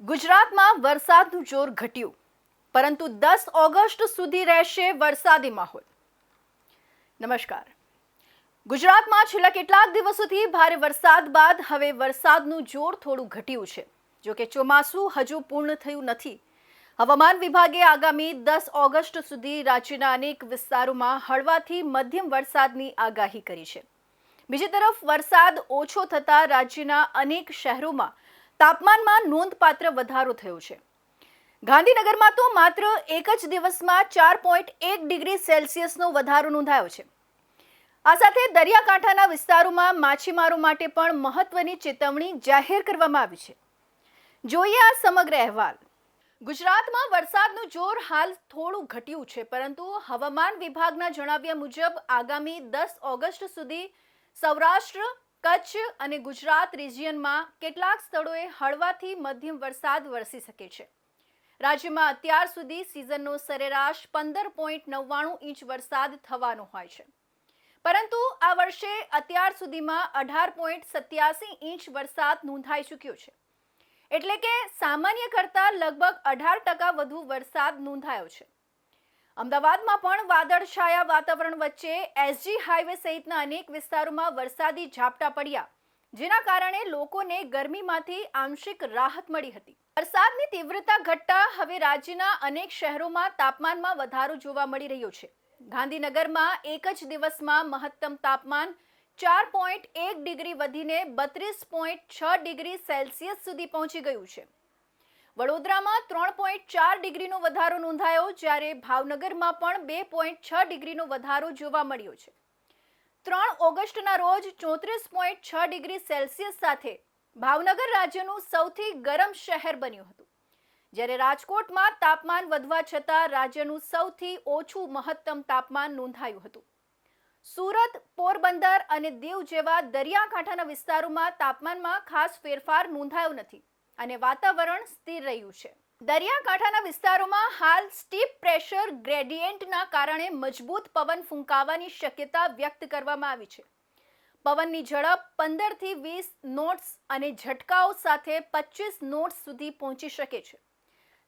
ગુજરાતમાં વરસાદનું જોર ઘટ્યું, પરંતુ 10 ઓગસ્ટ સુધી રહેશે વરસાદી માહોલ. નમસ્કાર. ગુજરાતમાં છેલ્લા કેટલાક દિવસોથી ભારે વરસાદ બાદ હવે વરસાદનું જોર થોડું ઘટ્યું છે. જો કે ચોમાસું હજુ પૂર્ણ થયું નથી. હવામાન વિભાગે આગામી 10 ઓગસ્ટ સુધી રાજ્યના અનેક વિસ્તારોમાં હળવાથી મધ્યમ વરસાદની આગાહી કરી છે. બીજી તરફ વરસાદ ઓછો થતાં રાજ્યના અનેક શહેરોમાં તાપમાનમાં નોંધપાત્ર વધારો થયો છે. ગાંધીનગરમાં તો માત્ર એક જ દિવસમાં 4.1 ડિગ્રી સેલ્સિયસનો વધારો નોંધાયો છે. આ સાથે દરિયાકાંઠાના વિસ્તારોમાં માછીમારો માટે પણ મહત્વની ચેતવણી જાહેર કરવામાં આવી છે. જોઈએ આ સમગ્ર અહેવાલ. ગુજરાતમાં વરસાદનું જોર હાલ થોડું ઘટ્યું છે, પરંતુ હવામાન વિભાગના જણાવ્યા મુજબ આગામી 10 ઓગસ્ટ સુધી સૌરાષ્ટ્ર, કચ્છ અને ગુજરાત રિજિયનમાં કેટલાક સ્થળોએ હળવાથી મધ્યમ વરસાદ વરસી શકે છે. રાજ્યમાં અત્યાર સુધી સિઝનનો સરેરાશ 15.99 ઇંચ વરસાદ થવાનો હોય છે, પરંતુ આ વર્ષે અત્યાર સુધીમાં 18.87 ઇંચ વરસાદ નોંધાઈ ચૂક્યો છે. એટલે કે સામાન્ય કરતાં લગભગ 18% વધુ વરસાદ નોંધાયો છે. અમદાવાદમાં પણ વાદળછાયા વાતાવરણ વચ્ચે એસજી હાઈવે સહિતના અનેક વિસ્તારોમાં વરસાદી ઝાપટા પડ્યા, જેના કારણે લોકોને ગરમીમાંથી આંશિક રાહત મળી હતી. વરસાદની તીવ્રતા ઘટતા હવે રાજ્યના અનેક શહેરોમાં તાપમાનમાં વધારો જોવા મળી રહ્યો છે. ગાંધીનગરમાં એક જ દિવસમાં મહત્તમ તાપમાન 4.1 ડિગ્રી વધીને 32.6 ડિગ્રી સેલ્સિયસ સુધી પહોંચી ગયું છે. વડોદરામાં 3.4 ડિગ્રીનો વધારો નોંધાયો, જ્યારે ભાવનગરમાં પણ 2.6 ડિગ્રીનો વધારો જોવા મળ્યો છે. 3 ઓગસ્ટના રોજ 34.6 ડિગ્રી સેલ્સિયસ સાથે ભાવનગર રાજ્યનું સૌથી ગરમ શહેર બન્યું હતું, જ્યારે રાજકોટમાં તાપમાન વધવા છતાં રાજ્યનું સૌથી ઓછું મહત્તમ તાપમાન નોંધાયું હતું. સુરત, પોરબંદર અને દીવ જેવા દરિયાકાંઠાના વિસ્તારોમાં તાપમાનમાં ખાસ ફેરફાર નોંધાયો નથી અને વાતાવરણ સ્થિર રહ્યું છે. દરિયાકાંઠાના વિસ્તારોમાં હાલ સ્ટીપ પ્રેશર ગ્રેડિયન્ટના કારણે મજબૂત પવન ફૂંકાવાની શક્યતા વ્યક્ત કરવામાં આવી છે. પવનની ઝડપ 15 થી 20 નોટ્સ અને ઝટકાઓ સાથે 25 નોટ્સ સુધી પહોંચી શકે છે.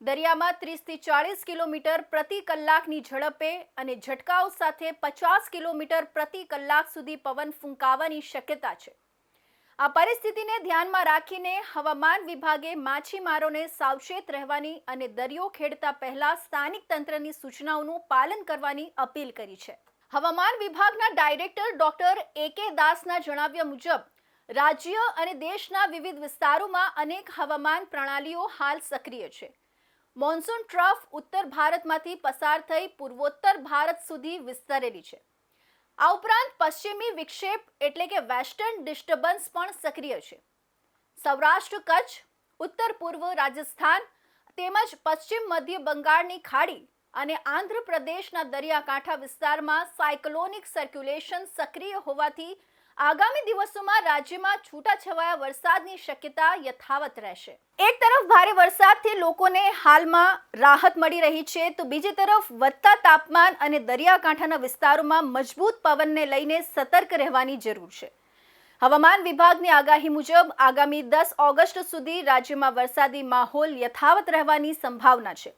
દરિયામાં 30 થી 40 કિલોમીટર પ્રતિ કલાકની ઝડપે અને ઝટકાઓ સાથે 50 કિલોમીટર પ્રતિ કલાક સુધી પવન ફૂંકાવાની શક્યતા છે. આ પરિસ્થિતિને ધ્યાનમાં રાખીને હવામાન વિભાગે માછીમારોને સાવચેત રહેવાની અને દરિયો ખેડતા પહેલા સ્થાનિક તંત્રની સૂચનાઓનું પાલન કરવાની અપીલ કરી છે. હવામાન વિભાગના ડાયરેક્ટર ડોક્ટર એ.કે. દાસના જણાવ્યા મુજબ રાજ્ય અને દેશના વિવિધ વિસ્તારોમાં અનેક હવામાન પ્રણાલીઓ હાલ સક્રિય છે. મોન્સૂન ટ્રફ ઉત્તર ભારતમાંથી પસાર થઈ પૂર્વોત્તર ભારત સુધી વિસ્તરેલી છે. આ ઉપરાંત પશ્ચિમી વિક્ષેપ એટલે કે વેસ્ટર્ન ડિસ્ટર્બન્સ પણ સક્રિય છે. સૌરાષ્ટ્ર, કચ્છ, ઉત્તર પૂર્વ રાજસ્થાન તેમજ પશ્ચિમ મધ્ય બંગાળની ખાડી અને આંધ્રપ્રદેશના દરિયાકાંઠા વિસ્તારમાં સાયક્લોનિક સર્ક્યુલેશન સક્રિય હોવાથી આગામી દિવસોમાં રાજ્યમાં છૂટાછવાયા વરસાદની શક્યતા યથાવત રહેશે. એક તરફ ભારે વરસાદથી લોકોને હાલમાં રાહત મળી રહી છે, તો બીજી તરફ વધતા તાપમાન અને દરિયાકાંઠાના વિસ્તારોમાં મજબૂત પવનને લઈને સતર્ક રહેવાની જરૂર છે. હવામાન વિભાગની આગાહી મુજબ આગામી 10 ઓગસ્ટ સુધી રાજ્યમાં વરસાદી માહોલ યથાવત રહેવાની સંભાવના છે.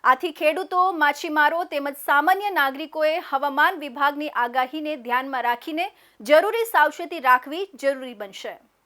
આથી ખેડૂતો, માછીમારો તેમજ સામાન્ય નાગરિકોએ હવામાન વિભાગની આગાહીને ધ્યાનમાં રાખીને જરૂરી સાવચેતી રાખવી જરૂરી બનશે.